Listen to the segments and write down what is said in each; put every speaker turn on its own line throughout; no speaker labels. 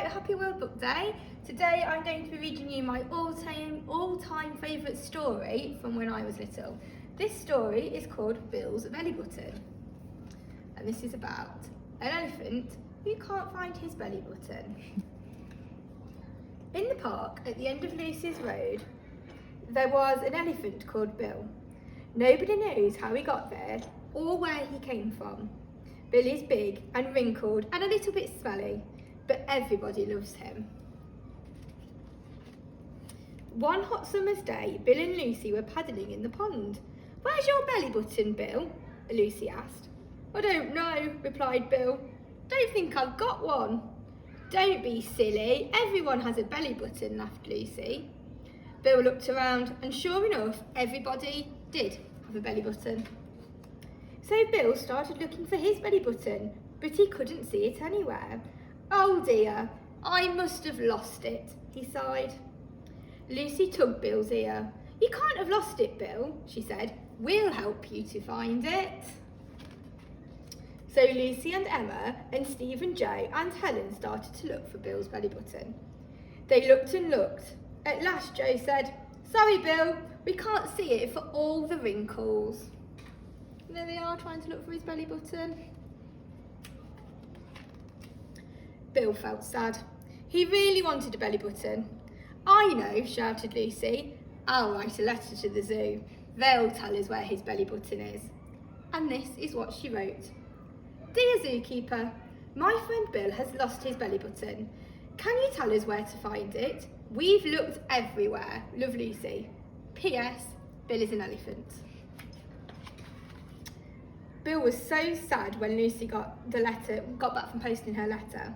Happy World Book Day. Today I'm going to be reading you my all-time favourite story from when I was little. This story is called Bill's Belly Button. And this is about an elephant who can't find his belly button. In the park at the end of Lucy's Road, there was an elephant called Bill. Nobody knows how he got there or where he came from. Bill is big and wrinkled and a little bit smelly, but everybody loves him. One hot summer's day, Bill and Lucy were paddling in the pond. "Where's your belly button, Bill?" Lucy asked. "I don't know," replied Bill. "Don't think I've got one." "Don't be silly, everyone has a belly button," laughed Lucy. Bill looked around and sure enough, everybody did have a belly button. So Bill started looking for his belly button, but he couldn't see it anywhere. "Oh dear, I must have lost it," he sighed. Lucy tugged Bill's ear. "You can't have lost it, Bill," she said. "We'll help you to find it." So Lucy and Emma and Steve and Joe and Helen started to look for Bill's belly button. They looked and looked. At last Joe said, "Sorry Bill, we can't see it for all the wrinkles." And there they are trying to look for his belly button. Bill felt sad. He really wanted a belly button. "I know," shouted Lucy. "I'll write a letter to the zoo. They'll tell us where his belly button is." And this is what she wrote. "Dear Zookeeper, my friend Bill has lost his belly button. Can you tell us where to find it? We've looked everywhere. Love, Lucy. P.S. Bill is an elephant." Bill was so sad when Lucy got back from posting her letter.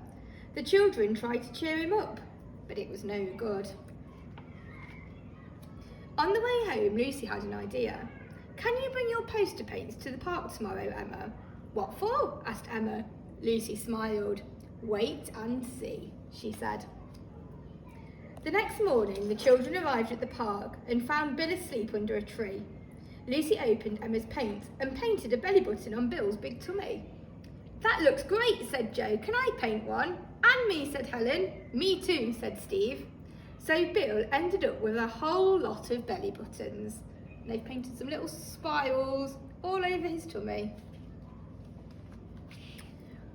The children tried to cheer him up, but it was no good. On the way home, Lucy had an idea. "Can you bring your poster paints to the park tomorrow, Emma?" "What for?" asked Emma. Lucy smiled. "Wait and see," she said. The next morning, the children arrived at the park and found Bill asleep under a tree. Lucy opened Emma's paint and painted a belly button on Bill's big tummy. "That looks great," said Joe. "Can I paint one?" "And me," said Helen. "Me too," said Steve. So Bill ended up with a whole lot of belly buttons. They painted some little spirals all over his tummy.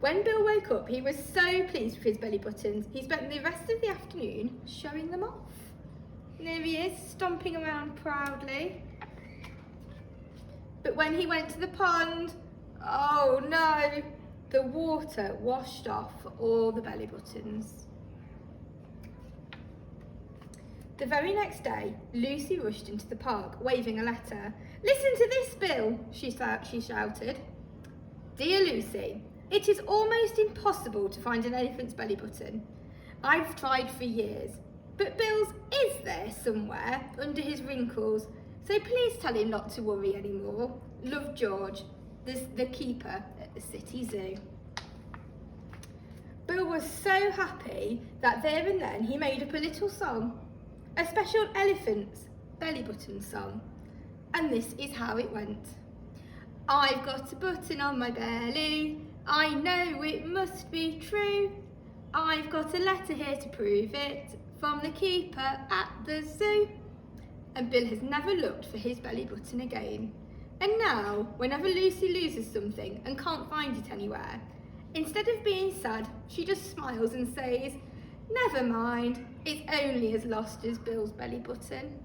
When Bill woke up, he was so pleased with his belly buttons, he spent the rest of the afternoon showing them off. And there he is, stomping around proudly. But when he went to the pond, oh no, the water washed off all the belly buttons. The very next day, Lucy rushed into the park, waving a letter. "Listen to this, Bill," she shouted. "Dear Lucy, it is almost impossible to find an elephant's belly button. I've tried for years, but Bill's is there somewhere under his wrinkles, so please tell him not to worry anymore. Love, George, the keeper at the city zoo." Bill was so happy that there and then he made up a little song, a special elephant's belly button song. And this is how it went. "I've got a button on my belly, I know it must be true. I've got a letter here to prove it, from the keeper at the zoo." And Bill has never looked for his belly button again. And now, whenever Lucy loses something and can't find it anywhere, instead of being sad, she just smiles and says, "Never mind, it's only as lost as Bill's belly button."